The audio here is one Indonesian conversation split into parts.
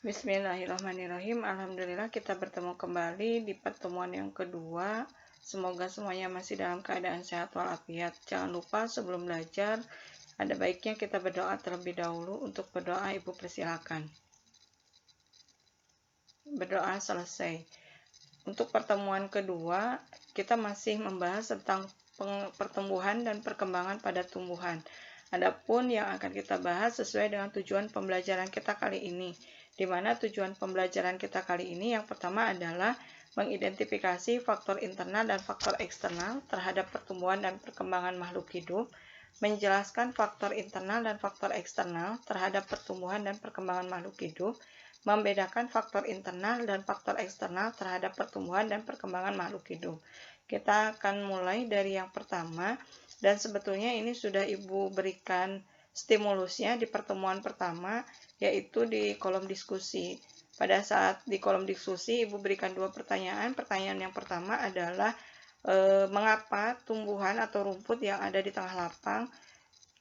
Bismillahirrahmanirrahim. Alhamdulillah kita bertemu kembali di pertemuan yang kedua. Semoga semuanya masih dalam keadaan sehat walafiat. Jangan lupa sebelum belajar, ada baiknya kita berdoa terlebih dahulu. Untuk berdoa, Ibu persilakan. Berdoa selesai. Untuk pertemuan kedua, kita masih membahas tentang pertumbuhan dan perkembangan pada tumbuhan. Adapun yang akan kita bahas sesuai dengan tujuan pembelajaran kita kali ini, di mana tujuan pembelajaran kita kali ini yang pertama adalah mengidentifikasi faktor internal dan faktor eksternal terhadap pertumbuhan dan perkembangan makhluk hidup, menjelaskan faktor internal dan faktor eksternal terhadap pertumbuhan dan perkembangan makhluk hidup, membedakan faktor internal dan faktor eksternal terhadap pertumbuhan dan perkembangan makhluk hidup. Kita akan mulai dari yang pertama, dan sebetulnya ini sudah Ibu berikan stimulusnya di pertemuan pertama, yaitu di kolom diskusi. Pada saat di kolom diskusi, Ibu berikan dua pertanyaan. Pertanyaan yang pertama adalah, mengapa tumbuhan atau rumput yang ada di tengah lapang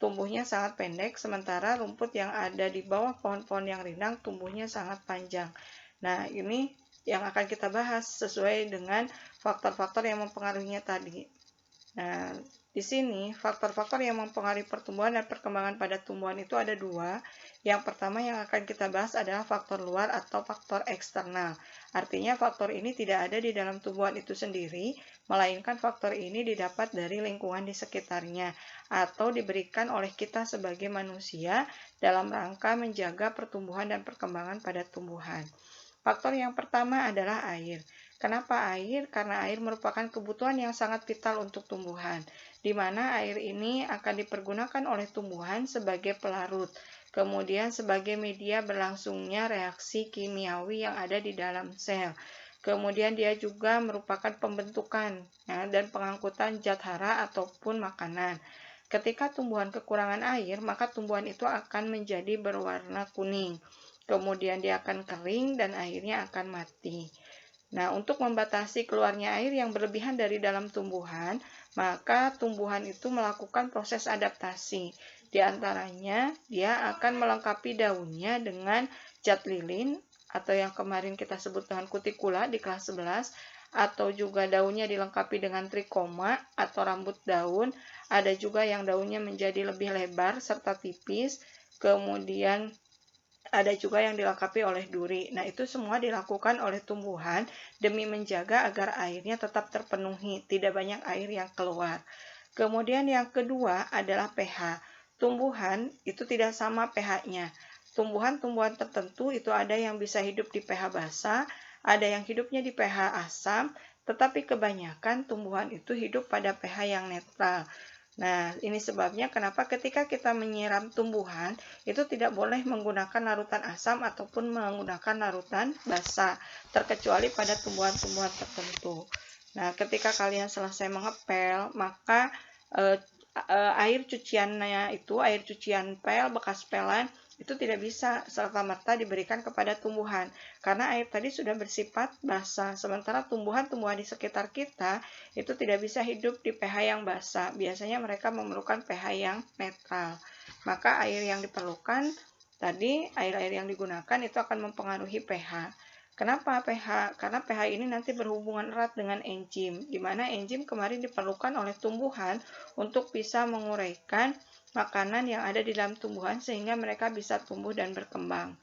tumbuhnya sangat pendek, sementara rumput yang ada di bawah pohon-pohon yang rindang tumbuhnya sangat panjang. Nah, ini yang akan kita bahas sesuai dengan faktor-faktor yang mempengaruhinya tadi. Nah, di sini faktor-faktor yang mempengaruhi pertumbuhan dan perkembangan pada tumbuhan itu ada dua. Yang pertama yang akan kita bahas adalah faktor luar atau faktor eksternal. Artinya faktor ini tidak ada di dalam tumbuhan itu sendiri, melainkan faktor ini didapat dari lingkungan di sekitarnya atau diberikan oleh kita sebagai manusia dalam rangka menjaga pertumbuhan dan perkembangan pada tumbuhan. Faktor yang pertama adalah air. Kenapa air? Karena air merupakan kebutuhan yang sangat vital untuk tumbuhan, di mana air ini akan dipergunakan oleh tumbuhan sebagai pelarut, kemudian sebagai media berlangsungnya reaksi kimiawi yang ada di dalam sel. Kemudian dia juga merupakan pembentukan dan pengangkutan zat hara ataupun makanan. Ketika tumbuhan kekurangan air, maka tumbuhan itu akan menjadi berwarna kuning. Kemudian dia akan kering dan akhirnya akan mati. Nah, untuk membatasi keluarnya air yang berlebihan dari dalam tumbuhan, maka tumbuhan itu melakukan proses adaptasi. Di antaranya, dia akan melengkapi daunnya dengan zat lilin, atau yang kemarin kita sebut dengan kutikula di kelas 11, atau juga daunnya dilengkapi dengan trikoma atau rambut daun. Ada juga yang daunnya menjadi lebih lebar serta tipis, kemudian ada juga yang dilengkapi oleh duri. Nah, itu semua dilakukan oleh tumbuhan demi menjaga agar airnya tetap terpenuhi, tidak banyak air yang keluar. Kemudian yang kedua adalah pH. Tumbuhan itu tidak sama pH-nya. Tumbuhan-tumbuhan tertentu itu ada yang bisa hidup di pH basah, ada yang hidupnya di pH asam, tetapi kebanyakan tumbuhan itu hidup pada pH yang netral. Nah, ini sebabnya kenapa ketika kita menyiram tumbuhan, itu tidak boleh menggunakan larutan asam ataupun menggunakan larutan basah, terkecuali pada tumbuhan-tumbuhan tertentu. Nah, ketika kalian selesai mengepel, maka air cuciannya itu, air cucian pel, bekas pelan, itu tidak bisa serta-merta diberikan kepada tumbuhan karena air tadi sudah bersifat basah, sementara tumbuhan-tumbuhan di sekitar kita itu tidak bisa hidup di pH yang basah. Biasanya mereka memerlukan pH yang netral. Maka air yang diperlukan tadi, air-air yang digunakan itu akan mempengaruhi pH. Kenapa pH? Karena pH ini nanti berhubungan erat dengan enzim, di mana enzim kemarin diperlukan oleh tumbuhan untuk bisa menguraikan makanan yang ada di dalam tumbuhan sehingga mereka bisa tumbuh dan berkembang.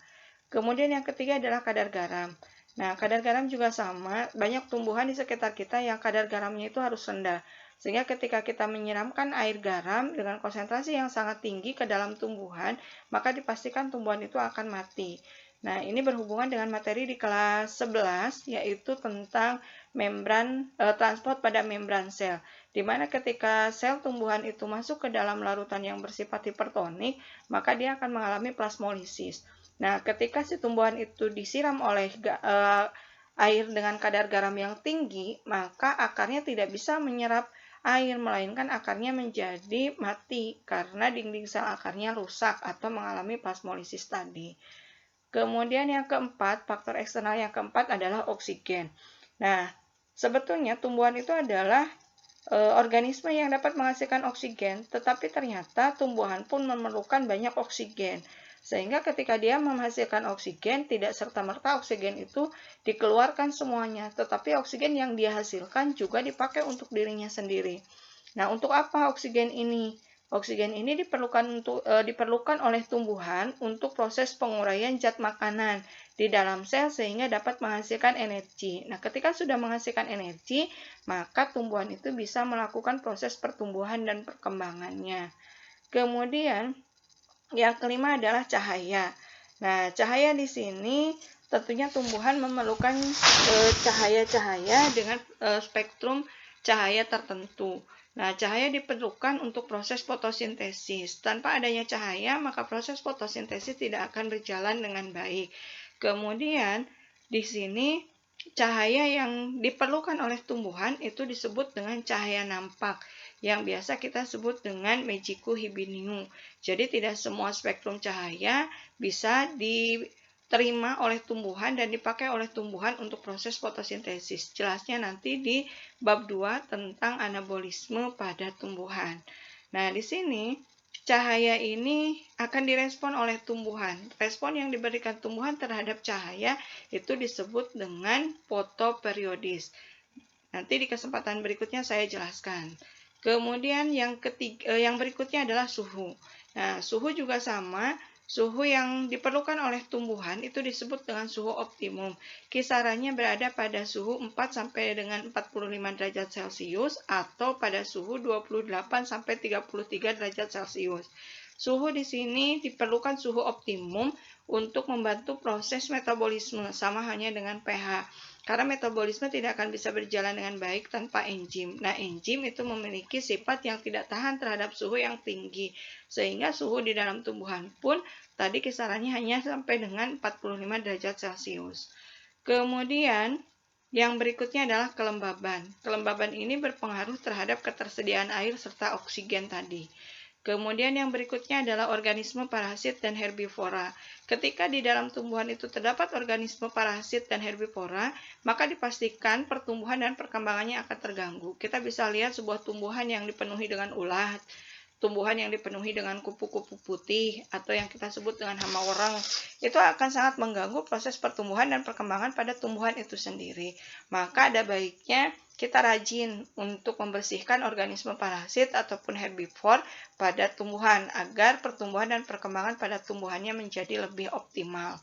Kemudian yang ketiga adalah kadar garam. Nah, kadar garam juga sama, banyak tumbuhan di sekitar kita yang kadar garamnya itu harus rendah. Sehingga ketika kita menyiramkan air garam dengan konsentrasi yang sangat tinggi ke dalam tumbuhan, maka dipastikan tumbuhan itu akan mati. Nah, ini berhubungan dengan materi di kelas 11, yaitu tentang transport pada membran sel, di mana ketika sel tumbuhan itu masuk ke dalam larutan yang bersifat hipertonik, maka dia akan mengalami plasmolisis. Nah, ketika si tumbuhan itu disiram oleh air dengan kadar garam yang tinggi, maka akarnya tidak bisa menyerap air, melainkan akarnya menjadi mati karena dinding sel akarnya rusak atau mengalami plasmolisis tadi. Kemudian yang keempat, faktor eksternal yang keempat adalah oksigen. Nah, sebetulnya tumbuhan itu adalah organisme yang dapat menghasilkan oksigen, tetapi ternyata tumbuhan pun memerlukan banyak oksigen. Sehingga ketika dia menghasilkan oksigen, tidak serta-merta oksigen itu dikeluarkan semuanya, tetapi oksigen yang dia hasilkan juga dipakai untuk dirinya sendiri. Nah, untuk apa oksigen ini? Oksigen ini diperlukan oleh tumbuhan untuk proses penguraian zat makanan di dalam sel sehingga dapat menghasilkan energi. Nah, ketika sudah menghasilkan energi, maka tumbuhan itu bisa melakukan proses pertumbuhan dan perkembangannya. Kemudian, yang kelima adalah cahaya. Nah, cahaya di sini tentunya tumbuhan memerlukan cahaya-cahaya dengan spektrum cahaya tertentu. Nah, cahaya diperlukan untuk proses fotosintesis. Tanpa adanya cahaya, maka proses fotosintesis tidak akan berjalan dengan baik. Kemudian, di sini cahaya yang diperlukan oleh tumbuhan itu disebut dengan cahaya nampak, yang biasa kita sebut dengan Magicu hibiniu. Jadi tidak semua spektrum cahaya bisa diterima oleh tumbuhan dan dipakai oleh tumbuhan untuk proses fotosintesis. Jelasnya nanti di bab 2 tentang anabolisme pada tumbuhan. Nah, di sini cahaya ini akan direspon oleh tumbuhan. Respon yang diberikan tumbuhan terhadap cahaya itu disebut dengan fotoperiodis. Nanti di kesempatan berikutnya saya jelaskan. Kemudian yang berikutnya adalah suhu. Nah, suhu juga sama. Suhu yang diperlukan oleh tumbuhan itu disebut dengan suhu optimum. Kisarannya berada pada suhu 4 sampai dengan 45 derajat Celcius atau pada suhu 28 sampai 33 derajat Celcius. Suhu di sini diperlukan suhu optimum untuk membantu proses metabolisme, sama hanya dengan pH. Karena metabolisme tidak akan bisa berjalan dengan baik tanpa enzim. Nah, enzim itu memiliki sifat yang tidak tahan terhadap suhu yang tinggi. Sehingga suhu di dalam tumbuhan pun tadi kisarannya hanya sampai dengan 45 derajat Celcius. Kemudian, yang berikutnya adalah kelembaban. Kelembaban ini berpengaruh terhadap ketersediaan air serta oksigen tadi. Kemudian yang berikutnya adalah organisme parasit dan herbivora. Ketika di dalam tumbuhan itu terdapat organisme parasit dan herbivora, maka dipastikan pertumbuhan dan perkembangannya akan terganggu. Kita bisa lihat sebuah tumbuhan yang dipenuhi dengan ulat, tumbuhan yang dipenuhi dengan kupu-kupu putih, atau yang kita sebut dengan hama orang, itu akan sangat mengganggu proses pertumbuhan dan perkembangan pada tumbuhan itu sendiri. Maka ada baiknya kita rajin untuk membersihkan organisme parasit ataupun herbivore pada tumbuhan agar pertumbuhan dan perkembangan pada tumbuhannya menjadi lebih optimal.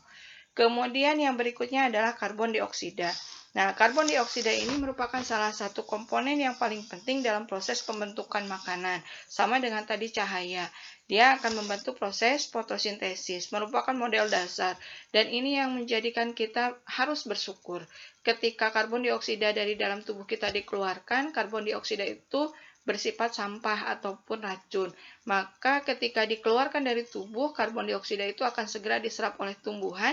Kemudian yang berikutnya adalah karbon dioksida. Nah, karbon dioksida ini merupakan salah satu komponen yang paling penting dalam proses pembentukan makanan, sama dengan tadi cahaya. Dia akan membantu proses fotosintesis, merupakan model dasar, dan ini yang menjadikan kita harus bersyukur. Ketika karbon dioksida dari dalam tubuh kita dikeluarkan, karbon dioksida itu bersifat sampah ataupun racun. Maka ketika dikeluarkan dari tubuh, karbon dioksida itu akan segera diserap oleh tumbuhan.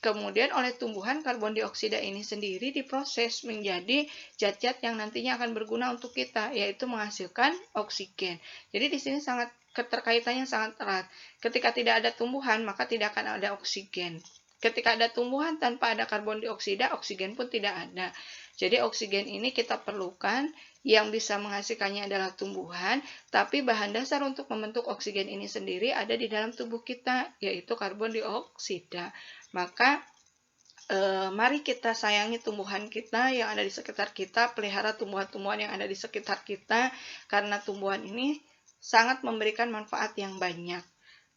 Kemudian oleh tumbuhan, karbon dioksida ini sendiri diproses menjadi zat-zat yang nantinya akan berguna untuk kita, yaitu menghasilkan oksigen. Jadi di sini keterkaitannya sangat erat. Ketika tidak ada tumbuhan, maka tidak akan ada oksigen. Ketika ada tumbuhan tanpa ada karbon dioksida, oksigen pun tidak ada. Jadi oksigen ini kita perlukan, yang bisa menghasilkannya adalah tumbuhan, tapi bahan dasar untuk membentuk oksigen ini sendiri ada di dalam tubuh kita, yaitu karbon dioksida. Maka mari kita sayangi tumbuhan kita yang ada di sekitar kita, pelihara tumbuhan-tumbuhan yang ada di sekitar kita, karena tumbuhan ini sangat memberikan manfaat yang banyak.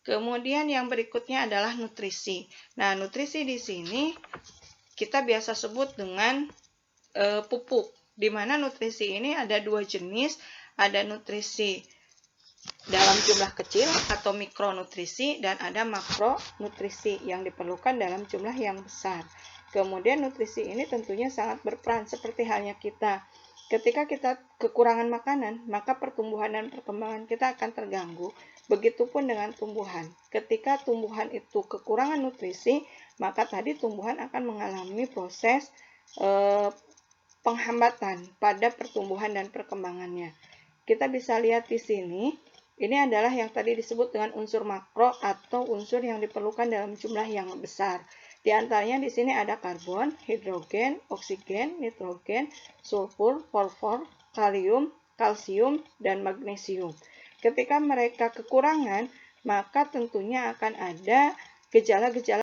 Kemudian yang berikutnya adalah nutrisi. Nah, nutrisi di sini kita biasa sebut dengan pupuk, di mana nutrisi ini ada dua jenis, ada nutrisi dalam jumlah kecil atau mikronutrisi, dan ada makronutrisi yang diperlukan dalam jumlah yang besar. Kemudian nutrisi ini tentunya sangat berperan seperti halnya kita. Ketika kita kekurangan makanan, maka pertumbuhan dan perkembangan kita akan terganggu. Begitupun dengan tumbuhan. Ketika tumbuhan itu kekurangan nutrisi, maka tadi tumbuhan akan mengalami proses penghambatan pada pertumbuhan dan perkembangannya. Kita bisa lihat di sini, ini adalah yang tadi disebut dengan unsur makro atau unsur yang diperlukan dalam jumlah yang besar. Di antaranya di sini ada karbon, hidrogen, oksigen, nitrogen, sulfur, fosfor, kalium, kalsium, dan magnesium. Ketika mereka kekurangan, maka tentunya akan ada Gejala-gejala